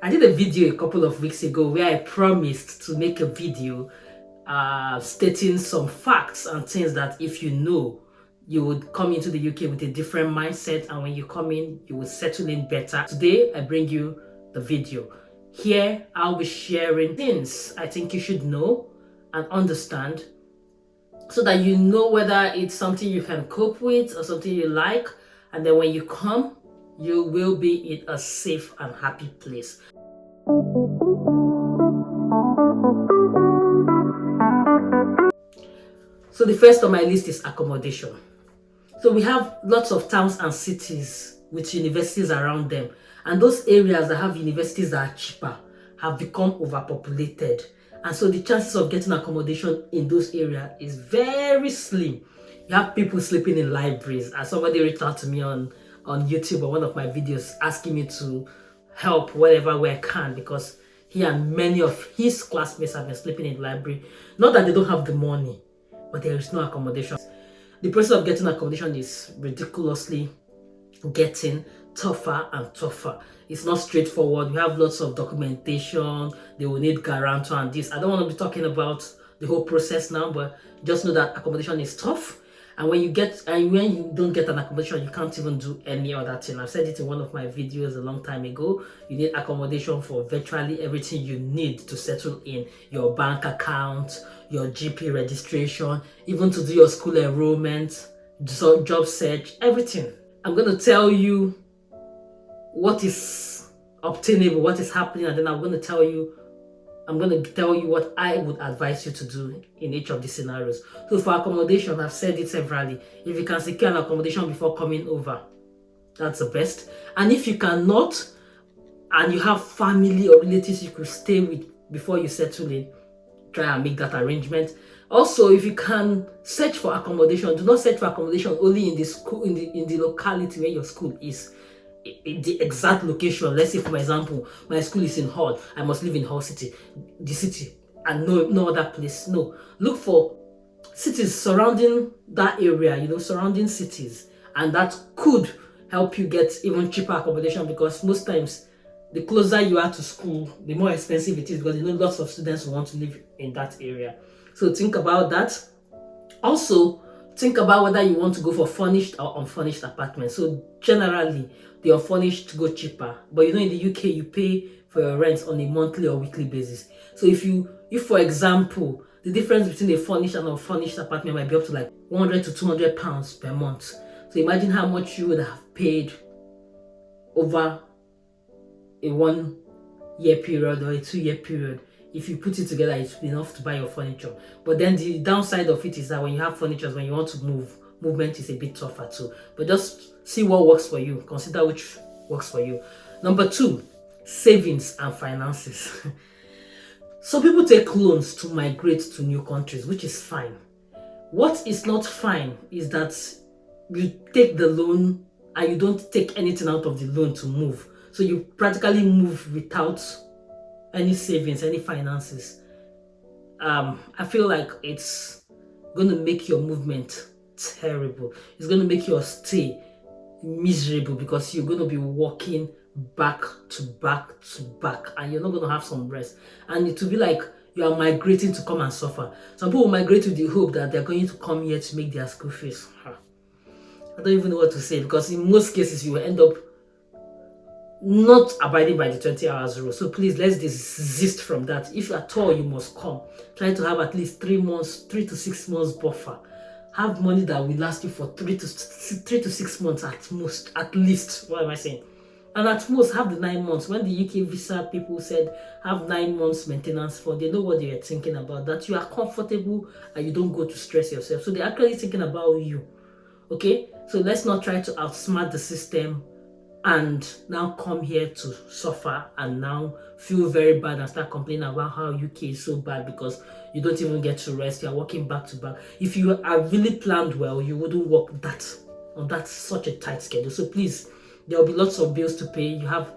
I did a video a couple of weeks ago where I promised to make a video stating some facts and things that if you know, you would come into the UK with a different mindset, and when you come in, you will settle in better. Today, I bring you the video. Here, I'll be sharing things I think you should know and understand so that you know whether it's something you can cope with or something you like, and then when you come, you will be in a safe and happy place. So the first on my list is accommodation. So we have lots of towns and cities with universities around them, and those areas that have universities that are cheaper have become overpopulated, and so the chances of getting accommodation in those areas is very slim. You have people sleeping in libraries, and somebody reached out to me on YouTube or one of my videos asking me to help whatever way I can, because he and many of his classmates have been sleeping in the library. Not that they don't have the money, but there is no accommodation. The process of getting accommodation is ridiculously getting tougher and tougher. It's not straightforward. We have lots of documentation. They will need guarantor and this. I don't want to be talking about the whole process now, but just know that accommodation is tough. And when you don't get an accommodation, you can't even do any other thing. I've said it in one of my videos a long time ago. You need accommodation for virtually everything you need to settle in. Your bank account, your GP registration, even to do your school enrollment, job search, everything. I'm going to tell you what is obtainable, what is happening, and then I'm going to tell you what I would advise you to do in each of these scenarios. So for accommodation, I've said it severally. If you can secure an accommodation before coming over, that's the best. And if you cannot, and you have family or relatives you could stay with before you settle in, try and make that arrangement. Also, if you can search for accommodation, do not search for accommodation only in the school, in the locality where your school is. In the exact location. Let's say, for example, my school is in Hull. I must live in Hull City, the city, and no other place. No, look for cities surrounding that area. Surrounding cities, and that could help you get even cheaper accommodation, because most times the closer you are to school, the more expensive it is, because lots of students want to live in that area. So think about that. Also, think about whether you want to go for furnished or unfurnished apartments. So generally, the unfurnished go cheaper, but in the UK you pay for your rent on a monthly or weekly basis. So if for example, the difference between a furnished and unfurnished apartment might be up to like 100 to 200 pounds per month. So imagine how much you would have paid over a 1 year period or a 2 year period. If you put it together, it's enough to buy your furniture. But then the downside of it is that when you have furniture, when you want to move, movement is a bit tougher too. But just see what works for you. Consider which works for you. Number 2, savings and finances. Some people take loans to migrate to new countries, which is fine. What is not fine is that you take the loan and you don't take anything out of the loan to move. So you practically move without any savings, any finances. I feel like it's going to make your movement terrible. It's going to make your stay miserable, because you're going to be walking back to back to back, and you're not going to have some rest, and it will be like you are migrating to come and suffer. Some people migrate with the hope that they're going to come here to make their school fees. I don't even know what to say, because in most cases you will end up not abiding by the 20 hours rule. So please, let's desist from that. If at all you must come, try to have at least 3 to 6 months buffer. Have money that will last you for 3 to 6 months at least. What am I saying? And at most, have the 9 months. When the UK visa people said have 9 months maintenance for, they know what they were thinking about. That you are comfortable and you don't go to stress yourself. So they're actually thinking about you. Okay? So let's not try to outsmart the system and now come here to suffer and now feel very bad and start complaining about how UK is so bad because you don't even get to rest. You are working back to back. If you are really planned well, you wouldn't work on such a tight schedule. So please, there will be lots of bills to pay. You have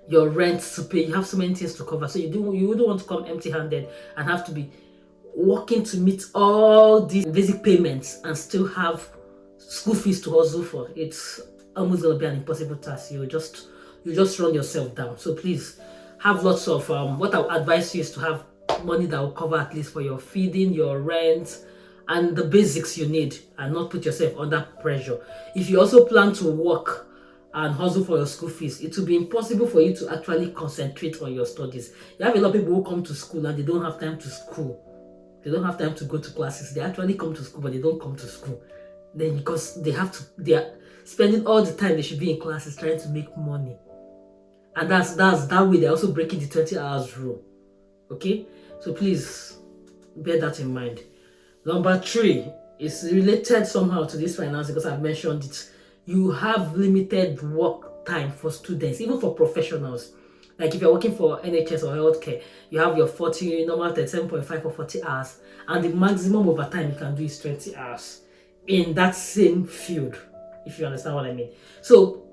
your rent to pay. You have so many things to cover. So you wouldn't want to come empty-handed and have to be working to meet all these basic payments and still have school fees to hustle for. It's almost going to be an impossible task. You you just run yourself down. So please have lots of what I would advise you is to have money that will cover at least for your feeding, your rent, and the basics you need, and not put yourself under pressure. If you also plan to work and hustle for your school fees, it will be impossible for you to actually concentrate on your studies. You have a lot of people who come to school and they don't have time to school. They don't have time to go to classes. They actually come to school, but they don't come to school. Then because they are spending all the time they should be in classes trying to make money. And that's that way they're also breaking the 20 hours rule. Okay? So please bear that in mind. Number 3 is related somehow to this finance because I've mentioned it. You have limited work time for students, even for professionals. Like if you're working for NHS or healthcare, you have your 40, normal 37.5 or 40 hours, and the maximum overtime you can do is 20 hours in that same field, if you understand what I mean. So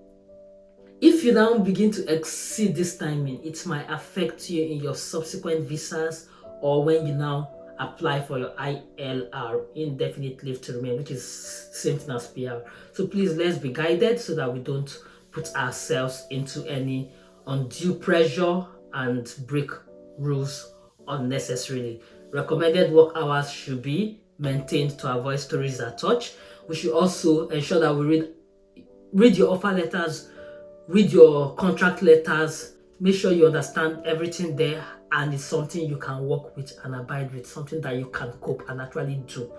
if you now begin to exceed this timing, it might affect you in your subsequent visas or when you now apply for your ILR, indefinite leave to remain, which is same thing as PR. So please, let's be guided so that we don't put ourselves into any undue pressure and break rules unnecessarily. Recommended work hours should be maintained to avoid stories that touch. We should also ensure that we read your offer letters, read your contract letters, make sure you understand everything there, and it's something you can work with and abide with, something that you can cope and actually do.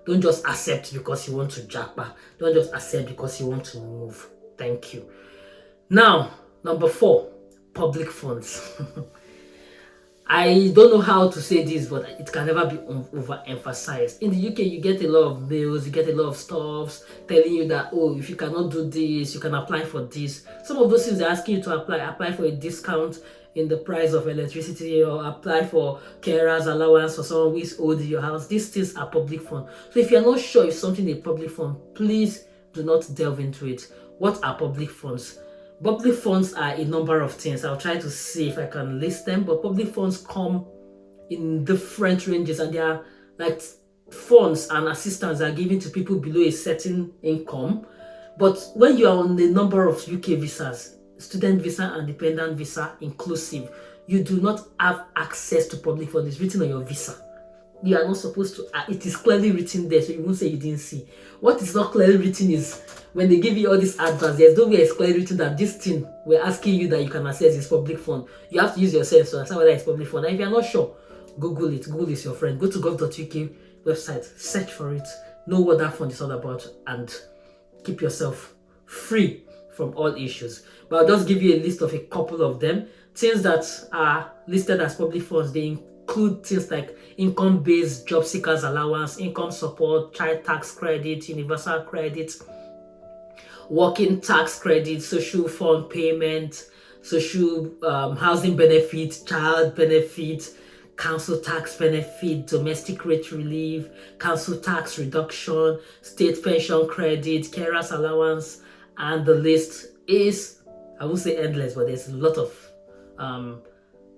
Don't just accept because you want to japa. Don't just accept because you want to move. Thank you. Now, number 4, public funds. I don't know how to say this, but it can never be overemphasized. In the UK, you get a lot of mails, you get a lot of stuffs telling you that, oh, if you cannot do this, you can apply for this. Some of those things they're asking you to apply for a discount in the price of electricity, or apply for carers allowance for someone who is old in your house. These things are public fund. So if you're not sure if something is public fund, please do not delve into it. What are public funds? Public funds are a number of things. I'll try to see if I can list them, but public funds come in different ranges, and they are like funds and assistance that are given to people below a certain income. But when you are on the number of UK visas, student visa and dependent visa inclusive, you do not have access to public funds. It's written on your visa. You are not supposed to, it is clearly written there, so you won't say you didn't see. What is not clearly written is when they give you all these adverts, there's no way it's clearly written that this thing we're asking you that you can access is public fund. You have to use your sense to understand whether it's public fund. And if you're not sure, Google it. Google is your friend. Go to gov.uk website, search for it, know what that fund is all about, and keep yourself free from all issues. But I'll just give you a list of a couple of them. Things that are listed as public funds, they include things like income-based job seekers allowance, income support, child tax credit, universal credit, working tax credit, social fund payment, social housing benefit, child benefit, council tax benefit, domestic rate relief, council tax reduction, state pension credit, carers allowance, and the list is, I won't say endless, but there's a lot of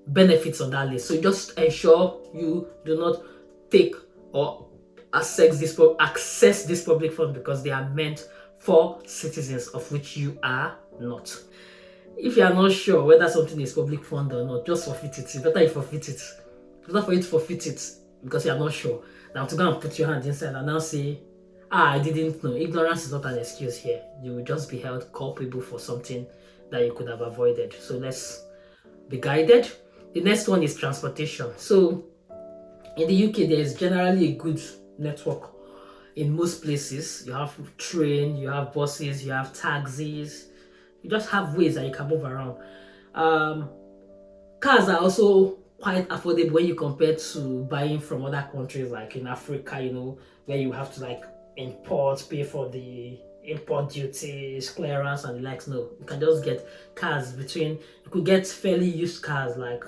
benefits on that list. So just ensure you do not take or access this public fund, because they are meant for citizens, of which you are not. If you are not sure whether something is public fund or not, just forfeit it. It's better you forfeit it. It's better for you to forfeit it because you are not sure than to go and put your hand inside and now say, I didn't know. Ignorance is not an excuse here. You will just be held culpable for something that you could have avoided. So let's be guided. The next one is transportation. So in the UK, there is generally a good network in most places. You have train, you have buses, you have taxis. You just have ways that you can move around. Cars are also quite affordable when you compare to buying from other countries, like in Africa, you know, where you have to like import, pay for the import duties, clearance, and the likes. No, you can just get cars you could get fairly used cars, like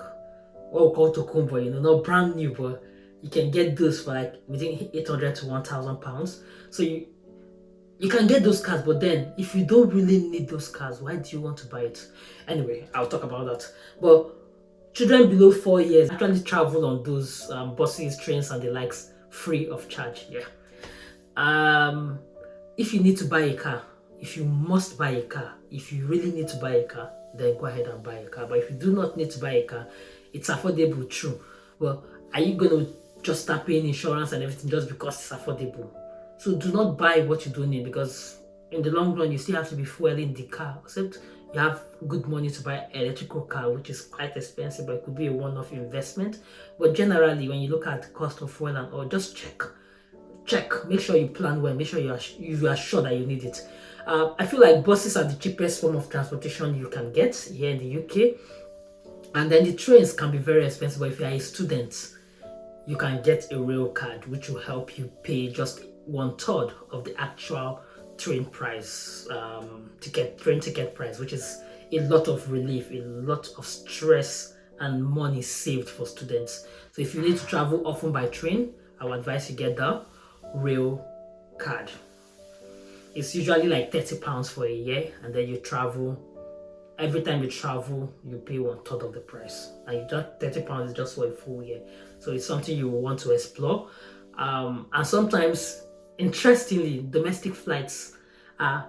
what we call Tokumbo, you know, not brand new, but you can get those for like within 800 to 1,000 pounds. So you can get those cars, but then if you don't really need those cars, why do you want to buy it? Anyway, I'll talk about that. But children below 4 years actually travel on those buses, trains, and the likes free of charge. Yeah. If you need to buy a car, if you must buy a car, if you really need to buy a car, then go ahead and buy a car. But if you do not need to buy a car, it's affordable, true. Well, are you going to just start paying insurance and everything just because it's affordable? So do not buy what you don't need, because in the long run, you still have to be fueling the car, except you have good money to buy an electrical car, which is quite expensive, but it could be a one-off investment. But generally, when you look at the cost of fuel and all, just check, make sure you plan well, make sure you are sure that you need it. I feel like buses are the cheapest form of transportation you can get here in the UK, and then the trains can be very expensive. But if you are a student, you can get a rail card, which will help you pay just 1/3 of the actual train price, train ticket price, which is a lot of relief, a lot of stress and money saved for students. So if you need to travel often by train, I would advise you get the rail card. It's usually like £30 for a year, and then you travel. Every time you travel, you pay 1/3 of the price, and you just £30 is just for a full year. So it's something you will want to explore. And sometimes, interestingly, domestic flights are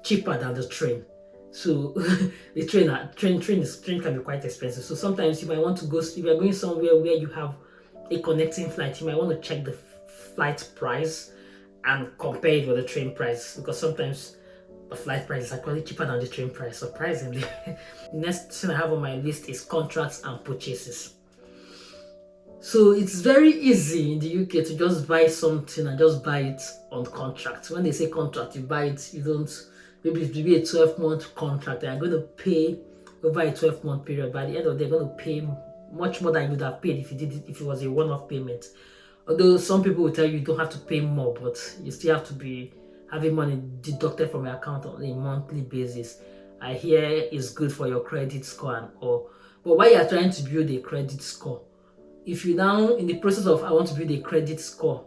cheaper than the train. So the train can be quite expensive. So sometimes you might want to go, if you're going somewhere where you have a connecting flight, you might want to check the flight price and compare it with the train price, because sometimes the flight price is actually cheaper than the train price, surprisingly. Next thing I have on my list is contracts and purchases. So it's very easy in the UK to just buy something and just buy it on contract. When they say contract, you buy it, you don't, maybe it will be a 12-month contract. They are going to pay over a 12-month period. By the end of the day, they're going to pay much more than you would have paid if it was a one-off payment. Although some people will tell you don't have to pay more, but you still have to be having money deducted from your account on a monthly basis. I hear it's good for your credit score and all. But while you're trying to build a credit score, if you now, in the process of I want to build a credit score,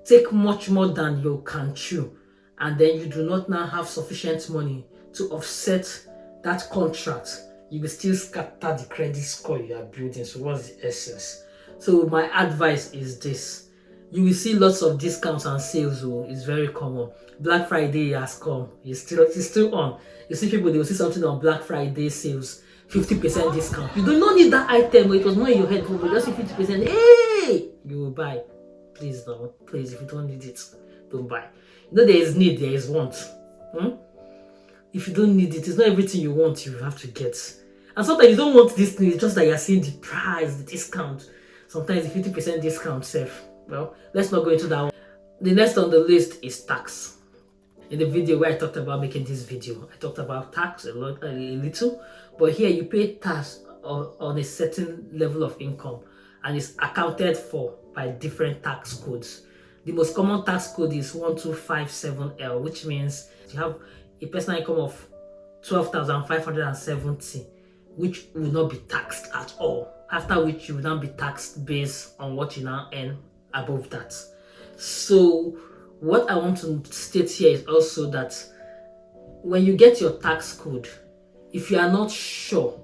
take much more than you can chew, and then you do not now have sufficient money to offset that contract, you will still scatter the credit score you are building. So what's the essence? So my advice is this: you will see lots of discounts and sales. It's very common. Black Friday has come. It's still on. You see people, they will see something on Black Friday sales, 50% discount. You do not need that item. It was not in your head, but just 50%. Hey, you will buy. Please don't. Please, if you don't need it, don't buy. You know there is need, there is want. If you don't need it, it's not everything you want you have to get. And sometimes you don't want this thing. It's just that you're seeing the price, the discount. Sometimes the 50% discount safe. Well, let's not go into that one. The next on the list is tax. In the video where I talked about making this video, I talked about tax a little, but here you pay tax on a certain level of income, and it's accounted for by different tax codes. The most common tax code is 1257L, which means you have a personal income of 12,570, which will not be taxed at all. After which you will now be taxed based on what you now earn above that. So what I want to state here is also that when you get your tax code, if you are not sure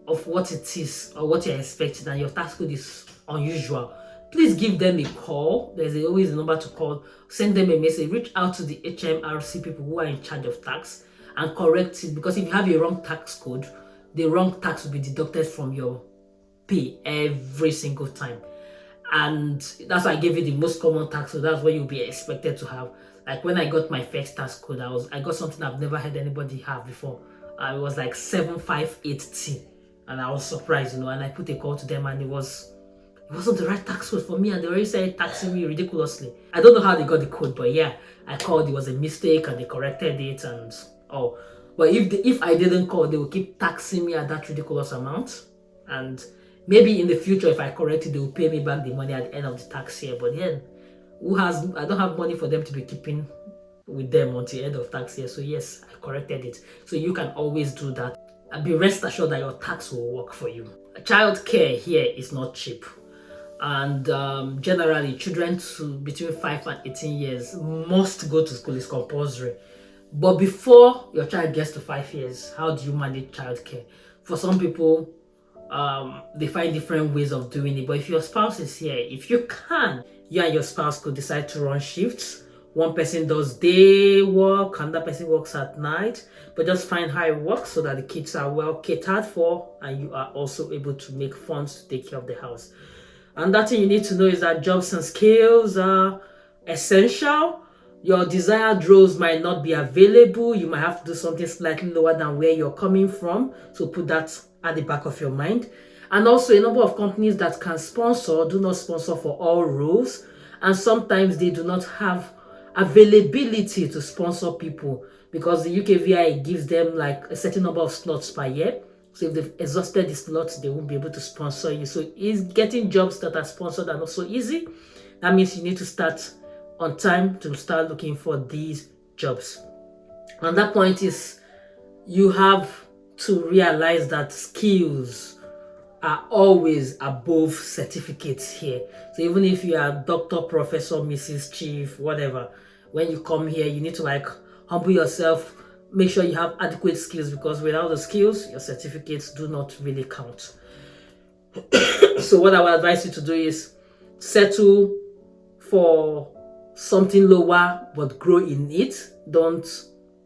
of what it is or what you're expecting and your tax code is unusual, please give them a call. There's always a number to call. Send them a message. Reach out to the HMRC people who are in charge of tax and correct it, because if you have a wrong tax code, the wrong tax will be deducted from your pay every single time. And that's why I gave you the most common tax code. That's what you'll be expected to have. Like when I got my first tax code, I got something I've never had anybody have before. It was like 758T, and I was surprised, and I put a call to them, and it wasn't the right tax code for me, and they already started taxing me ridiculously. I don't know how they got the code, but yeah, I called. It was a mistake, and they corrected it, and oh. But if I didn't call, they will keep taxing me at that ridiculous amount, and maybe in the future, if I correct it, they will pay me back the money at the end of the tax year. But yeah, I don't have money for them to be keeping with them until the end of tax year. So yes, I corrected it. So you can always do that. And be rest assured that your tax will work for you. Childcare here is not cheap. And generally, children between 5 and 18 years must go to school. It's compulsory. But before your child gets to 5 years, how do you manage childcare? For some people, they find different ways of doing it. But if your spouse is here, if you can, you and your spouse could decide to run shifts, one person does day work, another person works at night, but just find how it works so that the kids are well catered for and you are also able to make funds to take care of the house. And that thing you need to know is that jobs and skills are essential. Your desired roles might not be available. You might have to do something slightly lower than where you're coming from. So put that at the back of your mind. And also, a number of companies that can sponsor do not sponsor for all roles. And sometimes they do not have availability to sponsor people because the UKVI gives them like a certain number of slots per year. So if they've exhausted the slots, they won't be able to sponsor you. So is getting jobs that are sponsored are not so easy. That means you need to start on time to start looking for these jobs. And that point is you have to realize that skills are always above certificates here. So even if you are doctor, professor, Mrs. Chief, whatever, when you come here, you need to like humble yourself, make sure you have adequate skills, because without the skills, your certificates do not really count. So what I would advise you to do is settle for something lower but grow in it. Don't,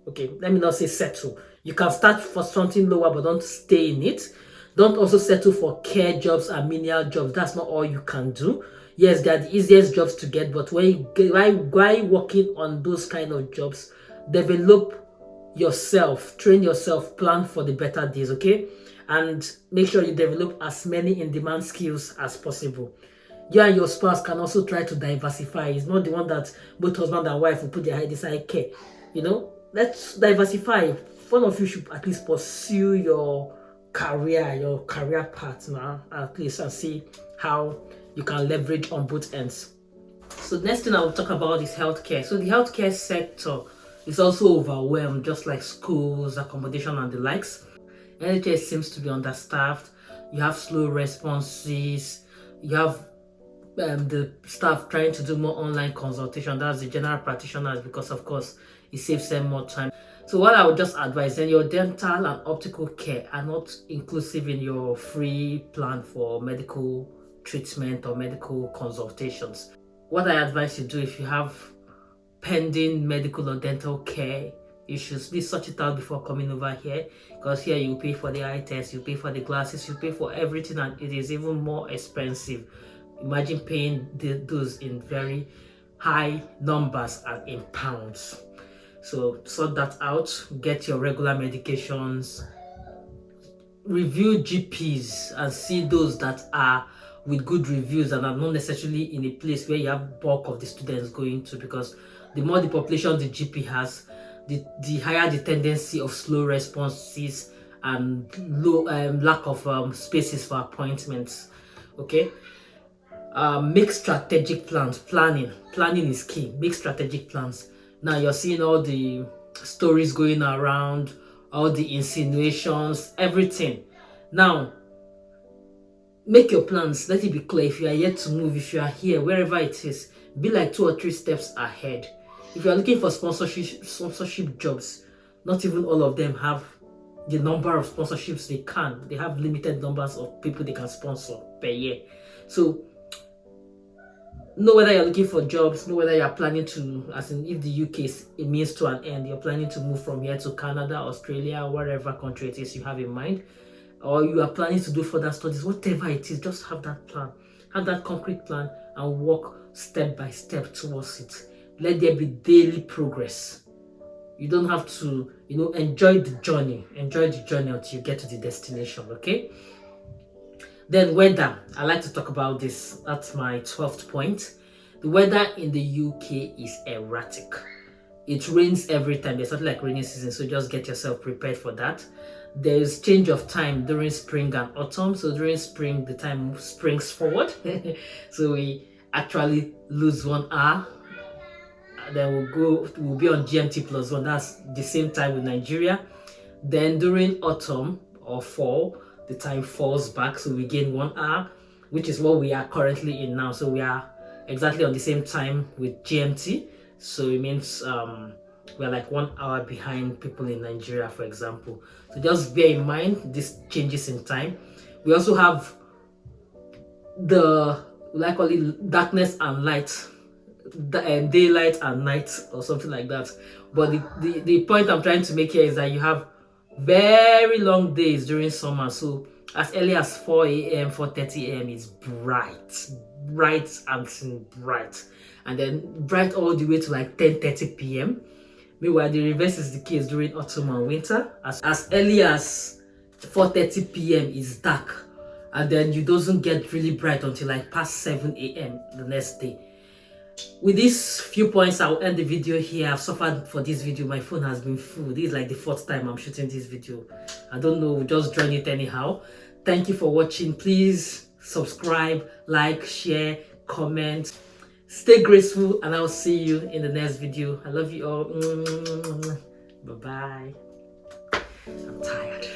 okay, let me not say settle. You can start for something lower but don't stay in it. Don't also settle for care jobs and menial jobs. That's not all you can do. Yes, they're the easiest jobs to get, but while working on those kind of jobs, develop yourself, train yourself, plan for the better days, okay? And make sure you develop as many in-demand skills as possible. You and your spouse can also try to diversify. It's not the one that both husband and wife will put their head inside care. You know, let's diversify. One of you should at least pursue your career path now, at least, and see how you can leverage on both ends. So next thing I will talk about is healthcare. So the healthcare sector is also overwhelmed, just like schools, accommodation, and the likes. NHS seems to be understaffed. You have slow responses. You have the staff trying to do more online consultation. That's the general practitioners, because of course it saves them more time. So what I would just advise, then your dental and optical care are not inclusive in your free plan for medical treatment or medical consultations. What I advise you do, if you have pending medical or dental care issues, please sort it out before coming over here, because here you pay for the eye test, you pay for the glasses, you pay for everything, and it is even more expensive. Imagine paying those in very high numbers and in pounds. So sort that out, get your regular medications, review GPs and see those that are with good reviews and are not necessarily in a place where you have bulk of the students going to, because the more the population the GP has, the higher the tendency of slow responses and low lack of spaces for appointments. Okay. Make strategic plans. Planning is key. Make strategic plans. Now you're seeing all the stories going around, all the insinuations, everything. Now make your plans. Let it be clear. If you are yet to move, if you are here, wherever it is, be like 2 or 3 steps ahead. If you are looking for sponsorship jobs, not even all of them have the number of sponsorships they can. They have limited numbers of people they can sponsor per year. So know whether you're looking for jobs, know whether you're planning to, as in if the UK is a means to an end, you're planning to move from here to Canada, Australia, whatever country it is you have in mind, or you are planning to do further studies, whatever it is, just have that plan. Have that concrete plan and walk step by step towards it. Let there be daily progress. You don't have to, enjoy the journey. Enjoy the journey until you get to the destination, okay? Then weather. I like to talk about this. That's my 12th point. The weather in the UK is erratic. It rains every time. There's something like rainy season, so just get yourself prepared for that. There's change of time during spring and autumn. So during spring, the time springs forward. So we actually lose 1 hour. Then we'll be on GMT plus 1. That's the same time with Nigeria. Then during autumn or fall, the time falls back, so we gain 1 hour, which is what we are currently in now. So we are exactly on the same time with GMT. So it means we're like 1 hour behind people in Nigeria, for example. So just bear in mind these changes in time. We also have the, call it darkness and light. daylight and night or something like that. But the point I'm trying to make here is that you have very long days during summer. So as early as 4 a.m., 4:30 a.m. is bright and bright, and then bright all the way to like 10:30 p.m. Meanwhile, the reverse is the case during autumn and winter. As early as 4:30 p.m. is dark, and then you doesn't get really bright until like past 7 a.m. the next day. With these few points, I'll end the video here. I've suffered for this video. My phone has been full. This is like the 4th time I'm shooting this video. I don't know, just join it anyhow. Thank you for watching. Please subscribe, like, share, comment. Stay graceful, and I'll see you in the next video. I love you all. Bye-bye. I'm tired.